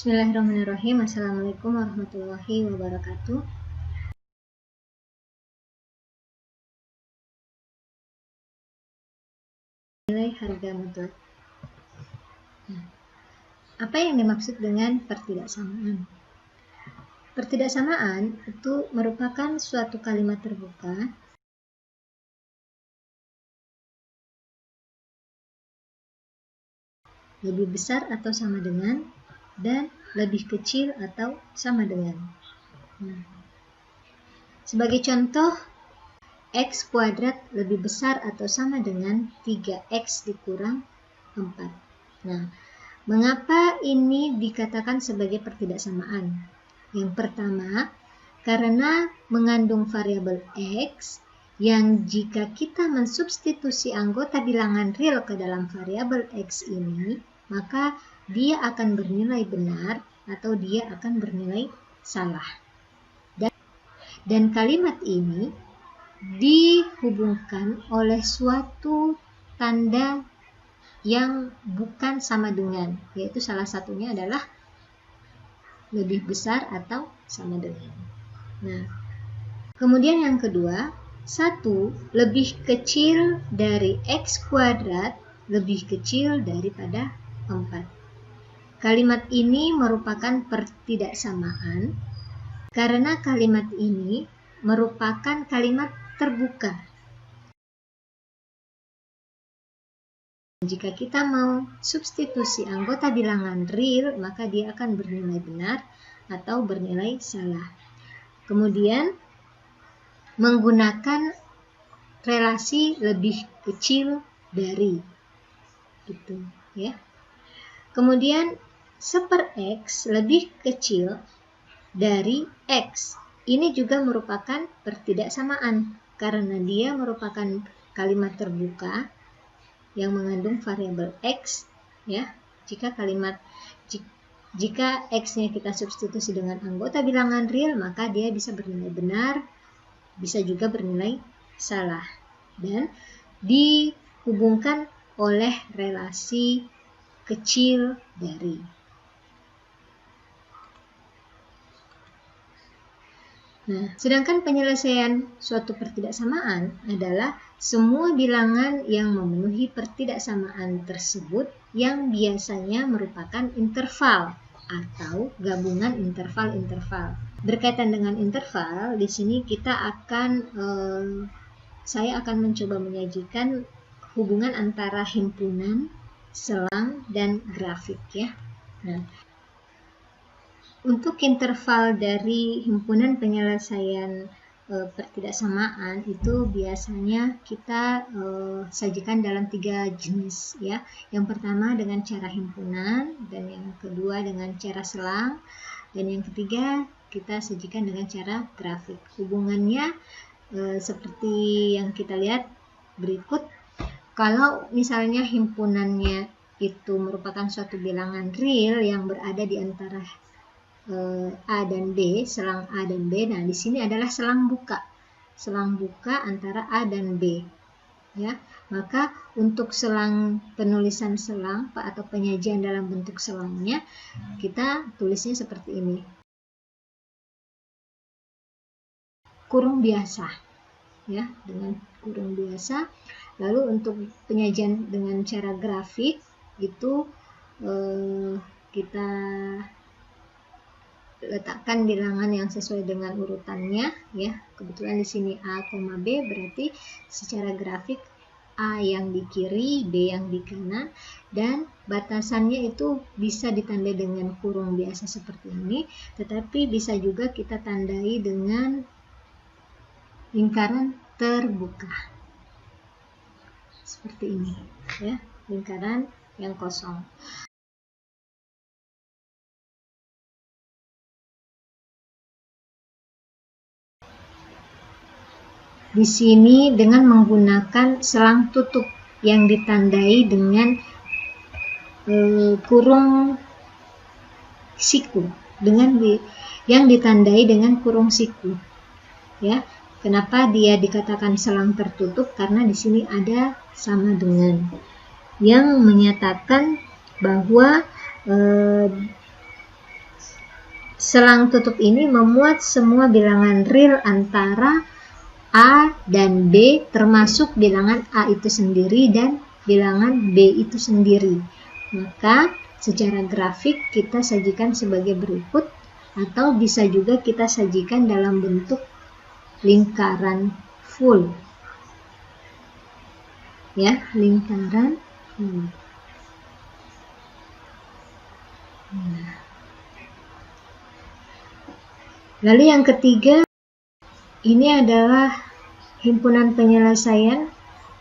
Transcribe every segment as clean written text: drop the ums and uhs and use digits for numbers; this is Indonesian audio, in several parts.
Bismillahirrahmanirrahim. Assalamualaikum warahmatullahi wabarakatuh. Nilai harga mutlak. Apa yang dimaksud dengan pertidaksamaan? Pertidaksamaan itu merupakan suatu kalimat terbuka lebih besar atau sama dengan dan lebih kecil atau sama dengan. Sebagai contoh, X kuadrat lebih besar atau sama dengan 3X dikurang 4. Nah, mengapa ini dikatakan sebagai pertidaksamaan? Yang pertama, karena mengandung variabel X yang jika kita mensubstitusi anggota bilangan real ke dalam variabel X ini, maka dia akan bernilai benar atau dia akan bernilai salah. Dan kalimat ini dihubungkan oleh suatu tanda yang bukan sama dengan, yaitu salah satunya adalah lebih besar atau sama dengan. Nah, kemudian yang kedua, 1 lebih kecil dari X kuadrat lebih kecil daripada 4. Kalimat ini merupakan pertidaksamaan karena kalimat ini merupakan kalimat terbuka. Jika kita mau substitusi anggota bilangan real, maka dia akan bernilai benar atau bernilai salah. Kemudian menggunakan relasi lebih kecil dari, gitu ya. Kemudian 1/X lebih kecil dari X. Ini juga merupakan pertidaksamaan karena dia merupakan kalimat terbuka yang mengandung variabel X ya. Jika X-nya kita substitusi dengan anggota bilangan real, maka dia bisa bernilai benar, bisa juga bernilai salah, dan dihubungkan oleh relasi kecil dari. Nah, sedangkan penyelesaian suatu pertidaksamaan adalah semua bilangan yang memenuhi pertidaksamaan tersebut yang biasanya merupakan interval atau gabungan interval-interval. Berkaitan dengan interval, di sini saya akan mencoba menyajikan hubungan antara himpunan, selang, dan grafik ya. Nah, untuk interval dari himpunan penyelesaian pertidaksamaan itu biasanya kita sajikan dalam 3 jenis ya. Yang pertama dengan cara himpunan, dan yang kedua dengan cara selang, dan yang ketiga kita sajikan dengan cara grafik. Hubungannya seperti yang kita lihat berikut. Kalau misalnya himpunannya itu merupakan suatu bilangan real yang berada di antara A dan B, selang A dan B. Nah, di sini adalah selang buka antara A dan B ya. Maka untuk selang, penulisan selang atau penyajian dalam bentuk selangnya, kita tulisnya seperti ini, kurung biasa ya, dengan kurung biasa. Lalu untuk penyajian dengan cara grafik itu kita letakkan bilangan yang sesuai dengan urutannya ya. Kebetulan di sini A, B, berarti secara grafik A yang di kiri, B yang di kanan, dan batasannya itu bisa ditandai dengan kurung biasa seperti ini, tetapi bisa juga kita tandai dengan lingkaran terbuka seperti ini ya, lingkaran yang kosong. Di sini dengan menggunakan selang tutup yang ditandai dengan kurung siku, yang ditandai dengan kurung siku ya. Kenapa dia dikatakan selang tertutup? Karena di sini ada sama dengan yang menyatakan bahwa selang tutup ini memuat semua bilangan real antara A dan B, termasuk bilangan A itu sendiri dan bilangan B itu sendiri. Maka secara grafik kita sajikan sebagai berikut, atau bisa juga kita sajikan dalam bentuk lingkaran full. Ya, lingkaran full. Lalu yang ketiga, ini adalah himpunan penyelesaian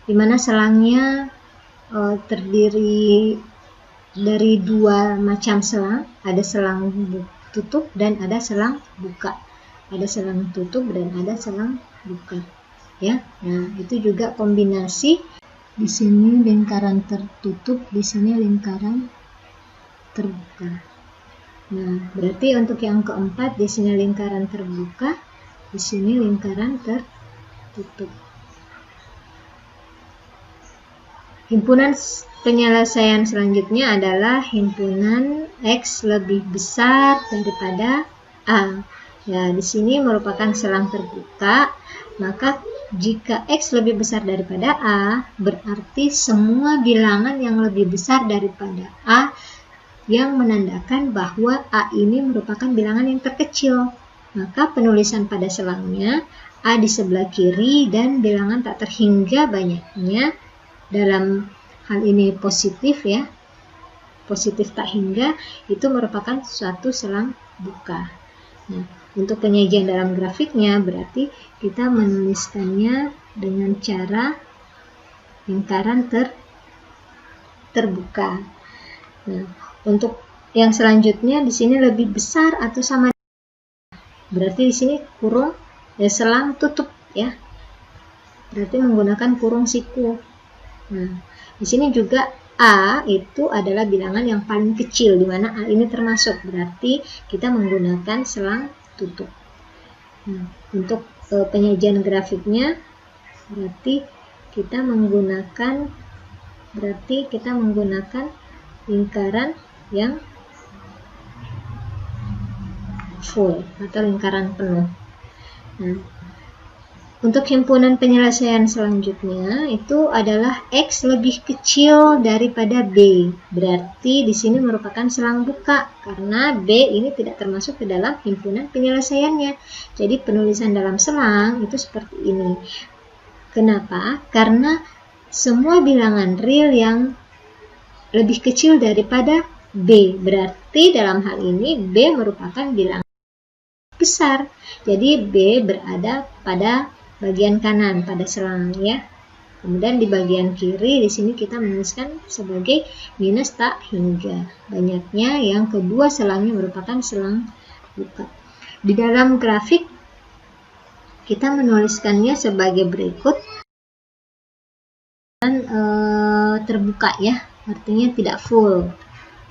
di mana selangnya terdiri dari dua macam selang, ada selang tutup dan ada selang buka. Ada selang tutup dan ada selang buka. Ya, nah itu juga kombinasi. Di sini lingkaran tertutup, di sini lingkaran terbuka. Nah, berarti untuk yang keempat di sini lingkaran terbuka, di sini lingkaran tertutup. Himpunan penyelesaian selanjutnya adalah himpunan X lebih besar daripada A. Ya, di sini merupakan selang terbuka, maka jika X lebih besar daripada A, berarti semua bilangan yang lebih besar daripada A yang menandakan bahwa A ini merupakan bilangan yang terkecil. Maka penulisan pada selangnya A di sebelah kiri dan bilangan tak terhingga banyaknya, dalam hal ini positif ya, positif tak hingga, itu merupakan suatu selang buka. Nah, untuk penyajian dalam grafiknya berarti kita menuliskannya dengan cara lingkaran terbuka. Nah, untuk yang selanjutnya di sini lebih besar atau sama, berarti di sini kurung ya, selang tutup ya. Berarti menggunakan kurung siku. Nah, di sini juga A itu adalah bilangan yang paling kecil, di mana A ini termasuk, berarti kita menggunakan selang tutup. Nah, untuk penyajian grafiknya berarti kita menggunakan lingkaran yang full atau lingkaran penuh. Nah, untuk himpunan penyelesaian selanjutnya itu adalah X lebih kecil daripada B. Berarti di sini merupakan selang buka karena B ini tidak termasuk ke dalam himpunan penyelesaiannya. Jadi penulisan dalam selang itu seperti ini. Kenapa? Karena semua bilangan real yang lebih kecil daripada B. Berarti dalam hal ini B merupakan bilangan besar. Jadi B berada pada bagian kanan pada selang ya. Kemudian di bagian kiri di sini kita menuliskan sebagai minus tak hingga. Banyaknya yang kedua selangnya merupakan selang buka. Di dalam grafik kita menuliskannya sebagai berikut. Dan terbuka ya, artinya tidak full.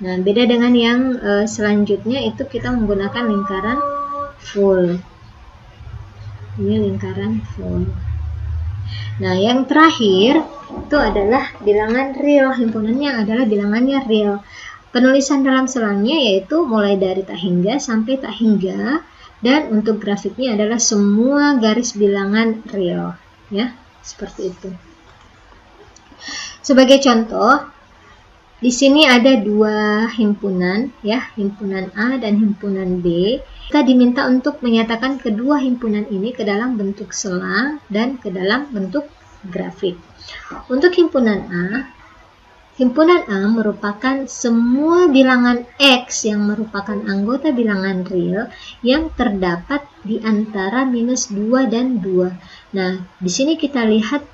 Nah, beda dengan yang selanjutnya itu kita menggunakan lingkaran full. Ini lingkaran full. Nah, yang terakhir itu adalah bilangan real. Himpunannya adalah bilangannya real. Penulisan dalam selangnya yaitu mulai dari tak hingga sampai tak hingga, dan untuk grafiknya adalah semua garis bilangan real ya, seperti itu. Sebagai contoh, di sini ada dua himpunan ya, himpunan A dan himpunan B. Kita diminta untuk menyatakan kedua himpunan ini ke dalam bentuk selang dan ke dalam bentuk grafik. Untuk himpunan A merupakan semua bilangan X yang merupakan anggota bilangan real yang terdapat di antara minus 2 dan 2. Nah, di sini kita lihat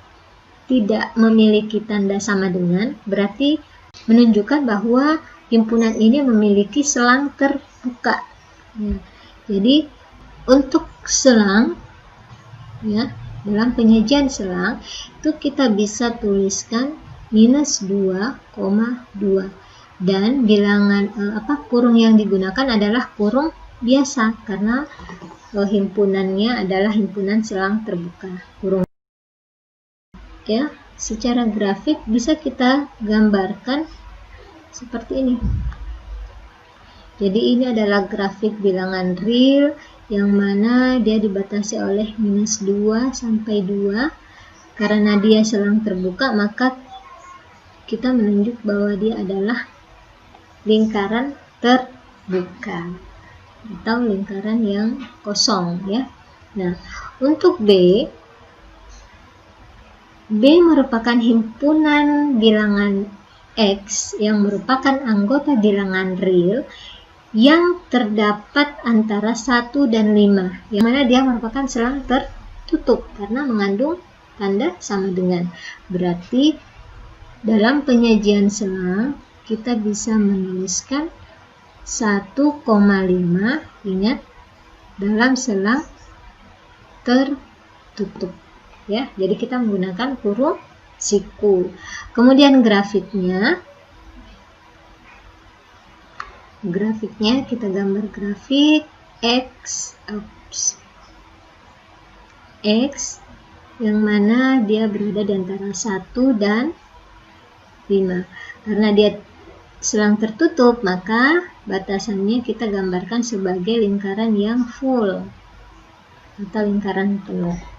tidak memiliki tanda sama dengan, berarti menunjukkan bahwa himpunan ini memiliki selang terbuka. Ya, jadi untuk selang ya, dalam penyajian selang itu kita bisa tuliskan minus 2,2 dan bilangan kurung yang digunakan adalah kurung biasa karena himpunannya adalah himpunan selang terbuka. Kurung ya, secara grafik bisa kita gambarkan seperti ini. Jadi ini adalah grafik bilangan real yang mana dia dibatasi oleh -2 sampai 2. Karena dia selang terbuka, maka kita menunjuk bahwa dia adalah lingkaran terbuka atau lingkaran yang kosong ya. Nah, untuk B merupakan himpunan bilangan X yang merupakan anggota bilangan real yang terdapat antara 1 dan 5, yang mana dia merupakan selang tertutup karena mengandung tanda sama dengan. Berarti dalam penyajian selang kita bisa menuliskan 1,5, ingat, dalam selang tertutup ya. Jadi kita menggunakan kurung siku. Kemudian grafiknya kita gambar grafik X yang mana dia berada di antara 1 dan 5. Karena dia selang tertutup, maka batasannya kita gambarkan sebagai lingkaran yang full atau lingkaran penuh.